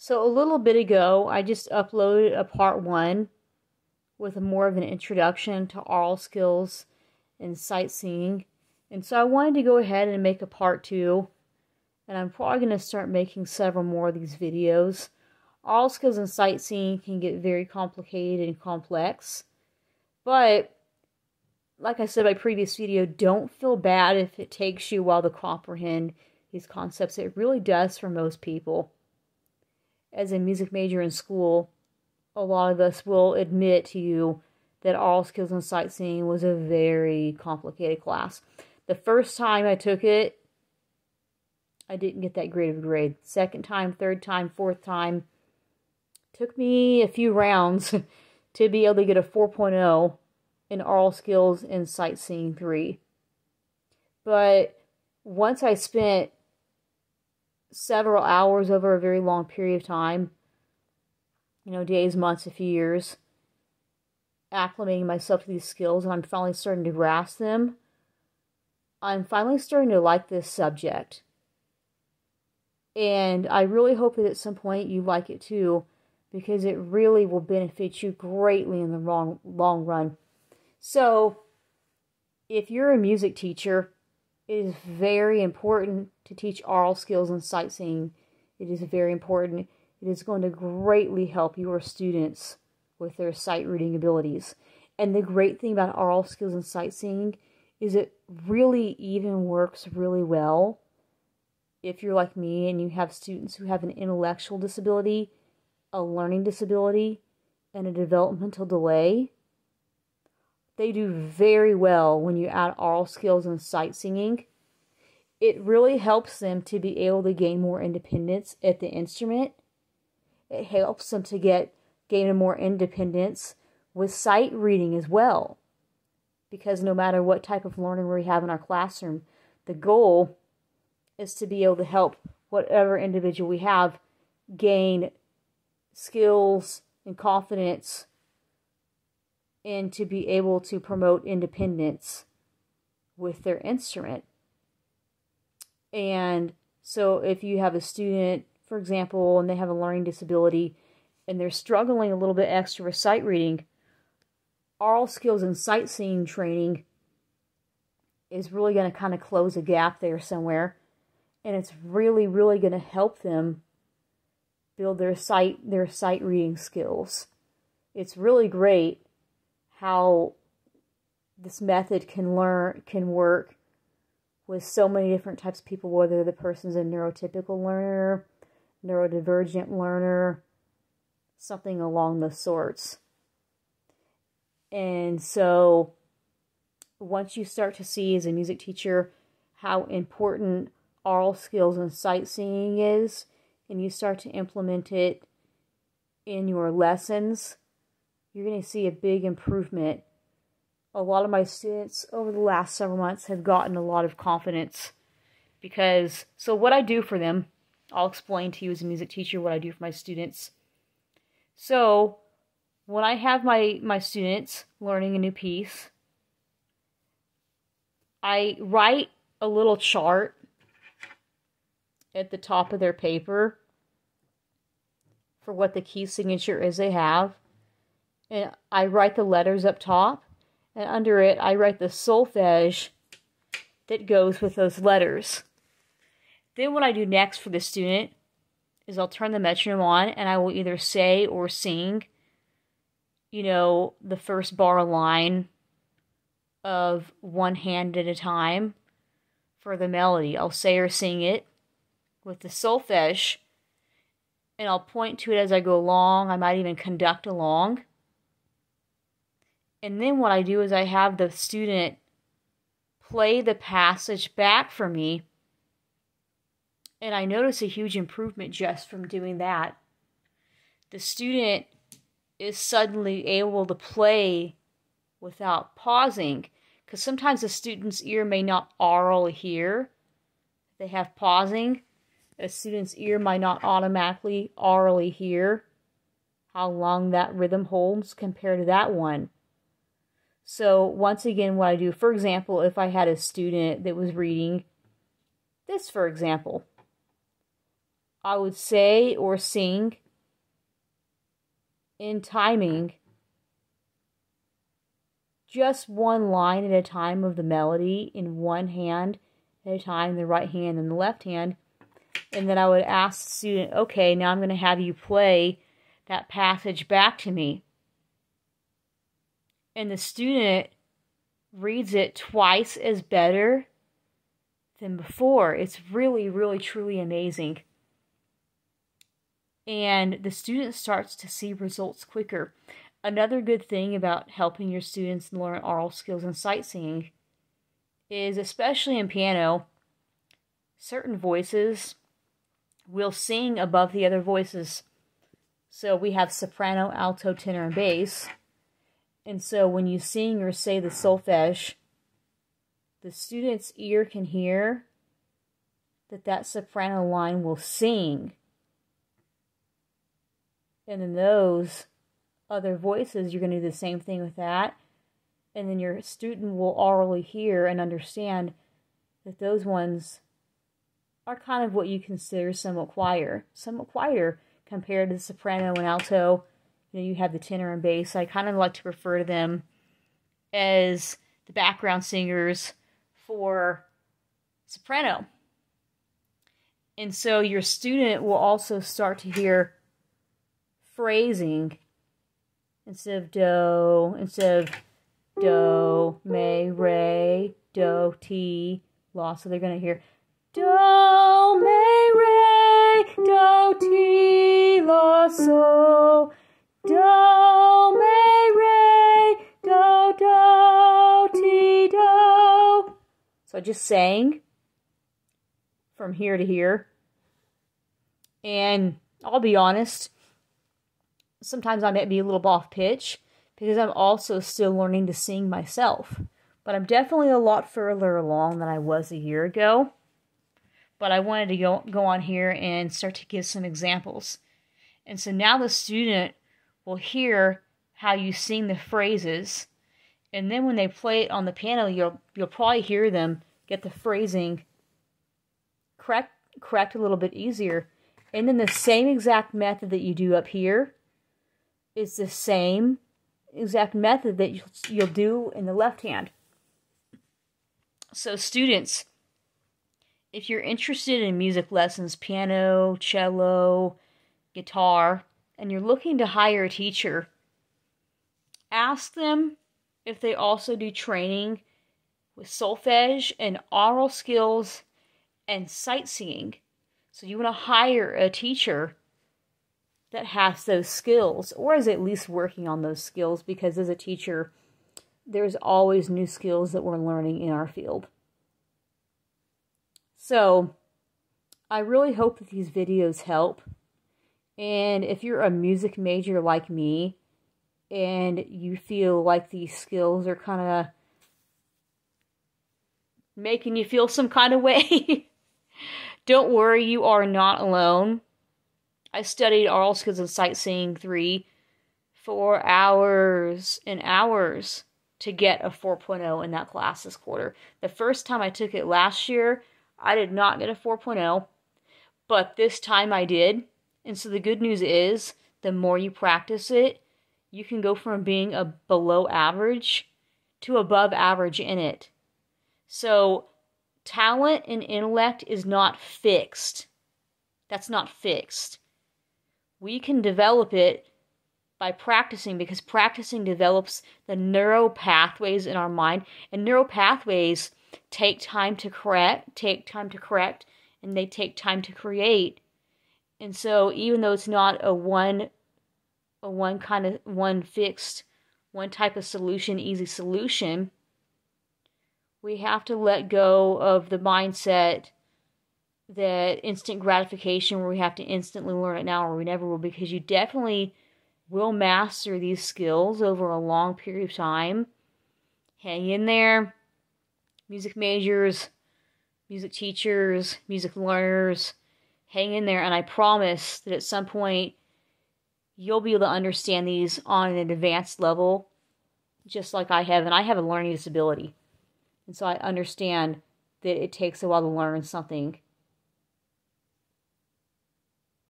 So a little bit ago, I just uploaded a part one with more of an introduction to aural skills and sight singing. And so I wanted to go ahead and make a part two. And I'm probably going to start making several more of these videos. Aural skills and sight singing can get very complicated and complex. But, like I said in my previous video, don't feel bad if it takes you a while to comprehend these concepts. It really does for most people. As a music major in school, a lot of us will admit to you that aural skills and sight singing was a very complicated class. The first time I took it, I didn't get that great of a grade. Second time, third time, fourth time, took me a few rounds to be able to get a 4.0 in aural skills and sight singing 3. But once I spent several hours over a very long period of time, days, months, a few years, acclimating myself to these skills, and I'm finally starting to grasp them. I'm finally starting to like this subject. And I really hope that at some point you like it too, because it really will benefit you greatly in the long run. So, if you're a music teacher, it is very important to teach aural skills and sight singing. It is very important. It is going to greatly help your students with their sight reading abilities. And the great thing about aural skills and sight singing is it really even works really well if you're like me and you have students who have an intellectual disability, a learning disability, and a developmental delay. They do very well when you add aural skills and sight singing. It really helps them to be able to gain more independence at the instrument. It helps them to gain more independence with sight reading as well. Because no matter what type of learning we have in our classroom, the goal is to be able to help whatever individual we have gain skills and confidence, and to be able to promote independence with their instrument. And so if you have a student, for example, and they have a learning disability and they're struggling a little bit extra with sight reading, aural skills and sight singing training is really going to kind of close a gap there somewhere. And it's really, really going to help them build their sight reading skills. It's really great how this method can work with so many different types of people, whether the person's a neurotypical learner, neurodivergent learner, something along those sorts. And so once you start to see as a music teacher how important aural skills and sight singing is, and you start to implement it in your lessons, you're going to see a big improvement. A lot of my students over the last several months have gotten a lot of confidence so what I do for them, I'll explain to you as a music teacher what I do for my students. So when I have my students learning a new piece, I write a little chart at the top of their paper for what the key signature is they have. And I write the letters up top, and under it I write the solfege that goes with those letters. Then what I do next for the student is I'll turn the metronome on, and I will either say or sing, the first bar line of one hand at a time for the melody. I'll say or sing it with the solfege, and I'll point to it as I go along. I might even conduct along. And then what I do is I have the student play the passage back for me, and I notice a huge improvement just from doing that. The student is suddenly able to play without pausing, because sometimes the student's ear may not aurally hear. They have pausing. A student's ear might not automatically aurally hear how long that rhythm holds compared to that one. So once again, what I do, for example, if I had a student that was reading this, for example, I would say or sing in timing just one line at a time of the melody in one hand at a time, the right hand and the left hand. And then I would ask the student, okay, now I'm going to have you play that passage back to me. And the student reads it twice as better than before. It's really, really, truly amazing. And the student starts to see results quicker. Another good thing about helping your students learn aural skills and sight singing is, especially in piano, certain voices will sing above the other voices. So we have soprano, alto, tenor, and bass. And so when you sing or say the solfege, the student's ear can hear that soprano line will sing. And then those other voices, you're going to do the same thing with that. And then your student will aurally hear and understand that those ones are kind of what you consider somewhat quieter compared to the soprano and alto. You have the tenor and bass. I kind of like to refer to them as the background singers for soprano. And so your student will also start to hear phrasing instead of do, me, re, do, ti, la. So they're going to hear do, me, re, do, ti, la, so. Do, me, re, do, ti, do. So I just sang from here to here. And I'll be honest, sometimes I might be a little off pitch because I'm also still learning to sing myself. But I'm definitely a lot further along than I was a year ago. But I wanted to go on here and start to give some examples. And so now the student will hear how you sing the phrases, and then when they play it on the piano, you'll probably hear them get the phrasing correct a little bit easier. And then the same exact method that you do up here is the same exact method that you'll do in the left hand. So students, if you're interested in music lessons, piano, cello, guitar, and you're looking to hire a teacher, ask them if they also do training with solfege and aural skills and sight singing. So you want to hire a teacher that has those skills, or is at least working on those skills, because as a teacher, there's always new skills that we're learning in our field. So I really hope that these videos help. And if you're a music major like me, and you feel like these skills are kind of making you feel some kind of way, don't worry, you are not alone. I studied aural skills and sight singing 3 for hours and hours to get a 4.0 in that class this quarter. The first time I took it last year, I did not get a 4.0, but this time I did. And so the good news is, the more you practice it, you can go from being a below average to above average in it. So talent and intellect is not fixed. That's not fixed. We can develop it by practicing, because practicing develops the neural pathways in our mind. And neural pathways take time to correct, and they take time to create. And so even though it's not a one type of solution, easy solution, we have to let go of the mindset that instant gratification, where we have to instantly learn it now or we never will, because you definitely will master these skills over a long period of time. Hang in there, music majors, music teachers, music learners. Hang in there, and I promise that at some point you'll be able to understand these on an advanced level, just like I have. And I have a learning disability, and so I understand that it takes a while to learn something